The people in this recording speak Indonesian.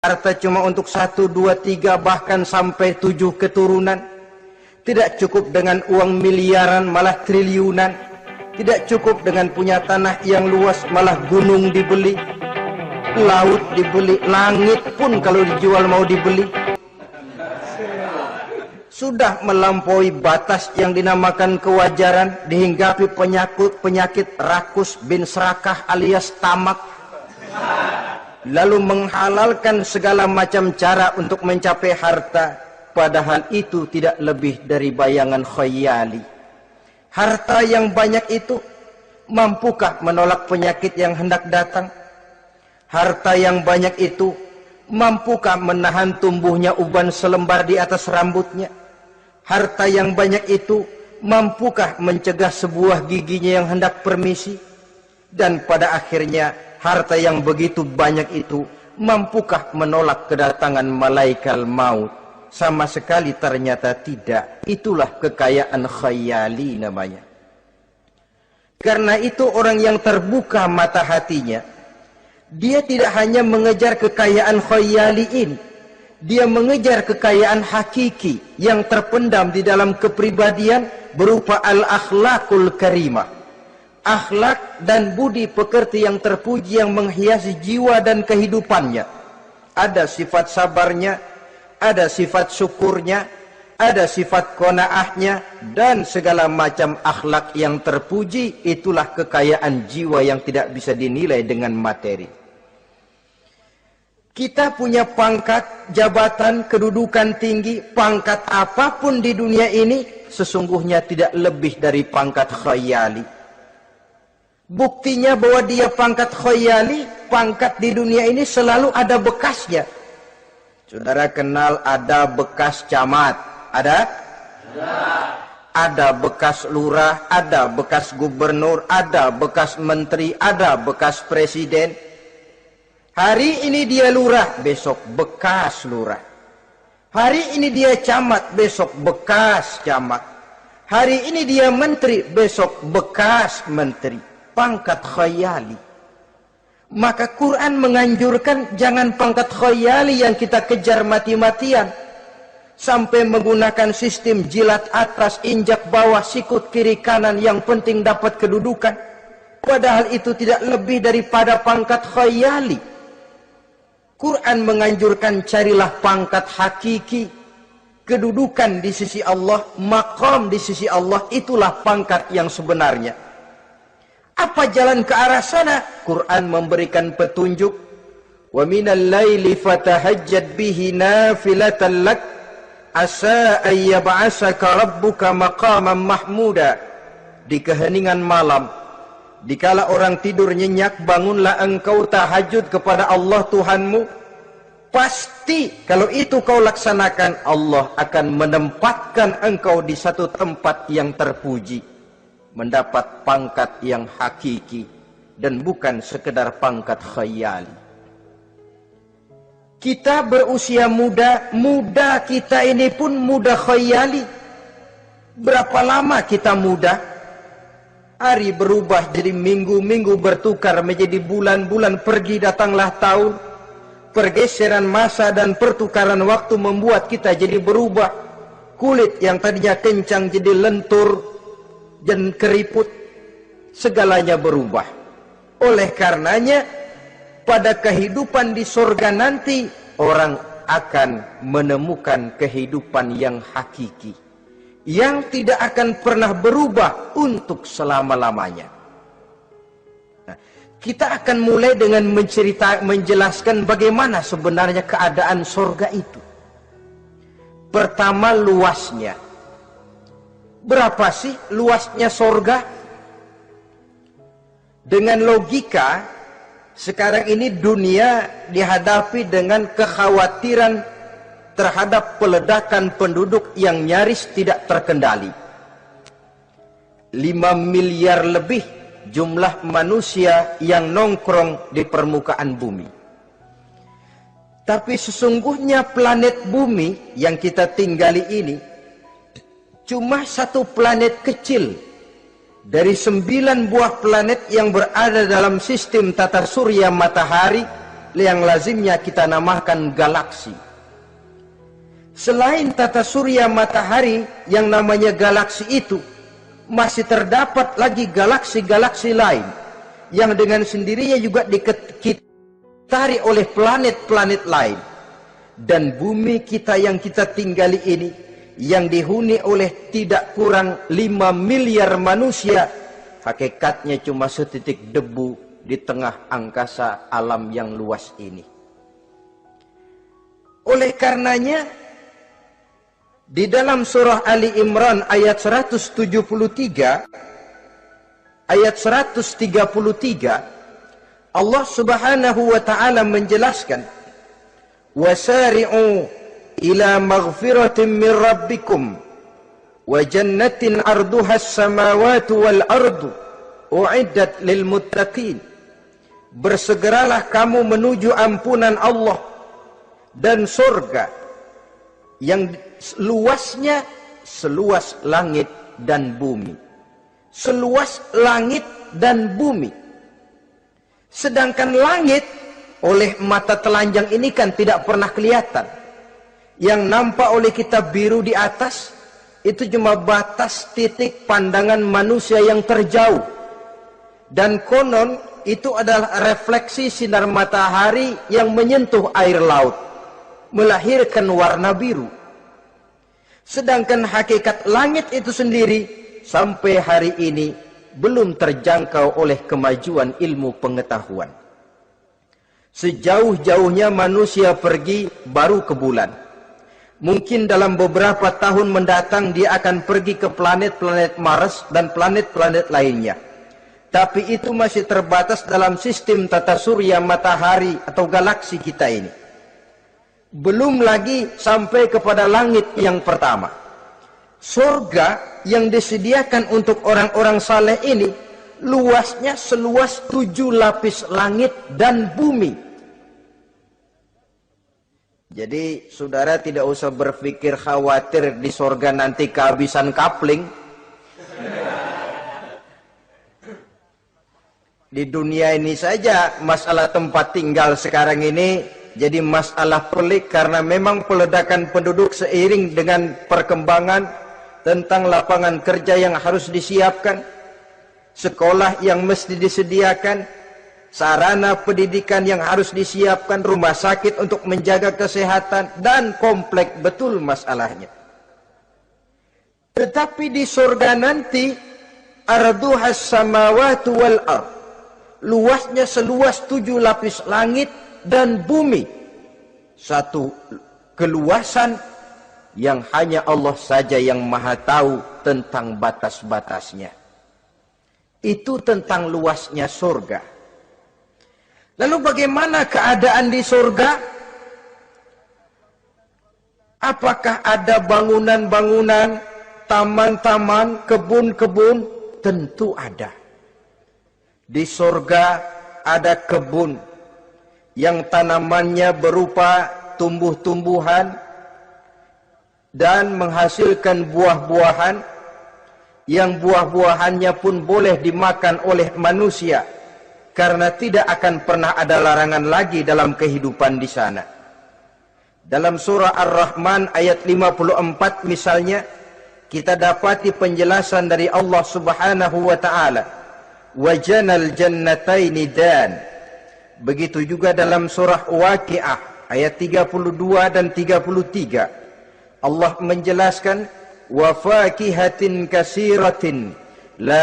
harta cuma untuk 1, 2, 3 bahkan sampai 7 keturunan. Tidak cukup dengan uang miliaran malah triliunan. Tidak cukup dengan punya tanah yang luas malah gunung dibeli, laut dibeli, langit pun kalau dijual mau dibeli. Sudah melampaui batas yang dinamakan kewajaran, dihinggapi penyakit rakus bin serakah alias tamak, lalu menghalalkan segala macam cara untuk mencapai harta, padahal itu tidak lebih dari bayangan khayali. Harta yang banyak itu mampukah menolak penyakit yang hendak datang? Harta yang banyak itu mampukah menahan tumbuhnya uban selembar di atas rambutnya? Harta yang banyak itu mampukah mencegah sebuah giginya yang hendak permisi? Dan pada akhirnya harta yang begitu banyak itu mampukah menolak kedatangan malaikat maut? Sama sekali ternyata tidak. Itulah kekayaan khayali namanya. Karena itu orang yang terbuka mata hatinya, dia tidak hanya mengejar kekayaan khayali ini, dia mengejar kekayaan hakiki yang terpendam di dalam kepribadian berupa al-akhlaqul karimah. Akhlak dan budi pekerti yang terpuji yang menghiasi jiwa dan kehidupannya. Ada sifat sabarnya, ada sifat syukurnya, ada sifat qanaahnya, dan segala macam akhlak yang terpuji. Itulah kekayaan jiwa yang tidak bisa dinilai dengan materi. Kita punya pangkat, jabatan, kedudukan tinggi, pangkat apapun di dunia ini sesungguhnya tidak lebih dari pangkat khayali. Buktinya bahwa dia pangkat khayali, pangkat di dunia ini selalu ada bekasnya. Saudara kenal ada bekas camat? Ada? Ada bekas lurah, ada bekas gubernur, ada bekas menteri, ada bekas presiden. Hari ini dia lurah, besok bekas lurah. Hari ini dia camat, besok bekas camat. Hari ini dia menteri, besok bekas menteri. Pangkat khayali. Maka Quran menganjurkan jangan pangkat khayali yang kita kejar mati-matian. Sampai menggunakan sistem jilat atas, injak bawah, sikut kiri kanan, yang penting dapat kedudukan. Padahal itu tidak lebih daripada pangkat khayali. Quran menganjurkan carilah pangkat hakiki, kedudukan di sisi Allah, maqam di sisi Allah, itulah pangkat yang sebenarnya. Apa jalan ke arah sana? Quran memberikan petunjuk. Wa minal laili fatahajjad bihi nafilatan lak asa ayyab'asaka rabbuka maqaman mahmuda. Di keheningan malam, dikala orang tidur nyenyak, bangunlah engkau tahajud kepada Allah Tuhanmu. Pasti kalau itu kau laksanakan, Allah akan menempatkan engkau di satu tempat yang terpuji, mendapat pangkat yang hakiki dan bukan sekedar pangkat khayali. Kita berusia muda, muda kita ini pun muda khayali. Berapa lama kita muda? Hari berubah jadi minggu, minggu bertukar menjadi bulan, bulan pergi datanglah tahun. Pergeseran masa dan pertukaran waktu membuat kita jadi berubah. Kulit yang tadinya kencang jadi lentur dan keriput. Segalanya berubah. Oleh karenanya, pada kehidupan di surga nanti, orang akan menemukan kehidupan yang hakiki, yang tidak akan pernah berubah untuk selama-lamanya. Nah, kita akan mulai dengan menjelaskan bagaimana sebenarnya keadaan surga itu. Pertama, luasnya. Berapa sih luasnya surga? Dengan logika, sekarang ini dunia dihadapi dengan kekhawatiran terhadap peledakan penduduk yang nyaris tidak terkendali. 5 miliar lebih jumlah manusia yang nongkrong di permukaan bumi. Tapi sesungguhnya planet bumi yang kita tinggali ini cuma satu planet kecil dari 9 buah planet yang berada dalam sistem tata surya matahari yang lazimnya kita namakan galaksi. Selain tata surya matahari yang namanya galaksi itu, masih terdapat lagi galaksi-galaksi lain yang dengan sendirinya juga dikitari oleh planet-planet lain. Dan bumi kita yang kita tinggali ini, yang dihuni oleh tidak kurang 5 miliar manusia, hakikatnya cuma setitik debu di tengah angkasa alam yang luas ini. Oleh karenanya, di dalam surah Ali Imran ayat 173, ayat 133, Allah Subhanahu wa taala menjelaskan, "Wasari'u ila maghfiratin min rabbikum wa jannatin 'arduha as-samawati wal ardu u'iddat lil muttaqin." Bersegeralah kamu menuju ampunan Allah dan surga yang luasnya seluas langit dan bumi. Seluas langit dan bumi. Sedangkan langit oleh mata telanjang ini kan tidak pernah kelihatan. Yang nampak oleh kita biru di atas itu cuma batas titik pandangan manusia yang terjauh. Dan konon itu adalah refleksi sinar matahari yang menyentuh air laut, melahirkan warna biru. Sedangkan hakikat langit itu sendiri sampai hari ini belum terjangkau oleh kemajuan ilmu pengetahuan. Sejauh-jauhnya manusia pergi baru ke bulan. Mungkin dalam beberapa tahun mendatang dia akan pergi ke planet-planet Mars dan planet-planet lainnya. Tapi itu masih terbatas dalam sistem tata surya matahari atau galaksi kita ini. Belum lagi sampai kepada langit yang pertama. Surga yang disediakan untuk orang-orang saleh ini luasnya seluas 7 lapis langit dan bumi. Jadi saudara tidak usah berpikir khawatir di surga nanti kehabisan kapling. Di dunia ini saja masalah tempat tinggal sekarang ini jadi masalah pelik karena memang peledakan penduduk seiring dengan perkembangan tentang lapangan kerja yang harus disiapkan, sekolah yang mesti disediakan, sarana pendidikan yang harus disiapkan, rumah sakit untuk menjaga kesehatan, dan kompleks betul masalahnya. Tetapi di surga nanti, arduhas samawati wal ard, luasnya seluas 7 lapis langit dan bumi. Satu keluasan yang hanya Allah saja yang maha tahu tentang batas-batasnya. Itu tentang luasnya surga. Lalu bagaimana keadaan di surga? Apakah ada bangunan-bangunan, taman-taman, kebun-kebun? Tentu ada. Di surga ada kebun yang tanamannya berupa tumbuh-tumbuhan dan menghasilkan buah-buahan yang buah-buahannya pun boleh dimakan oleh manusia karena tidak akan pernah ada larangan lagi dalam kehidupan di sana. Dalam surah Ar-Rahman ayat 54 misalnya kita dapati penjelasan dari Allah Subhanahu wa taala, "Wajanal jannataini dan." Begitu juga dalam surah Waqiah ayat 32 dan 33. Allah menjelaskan wa fakihatin kasiratin la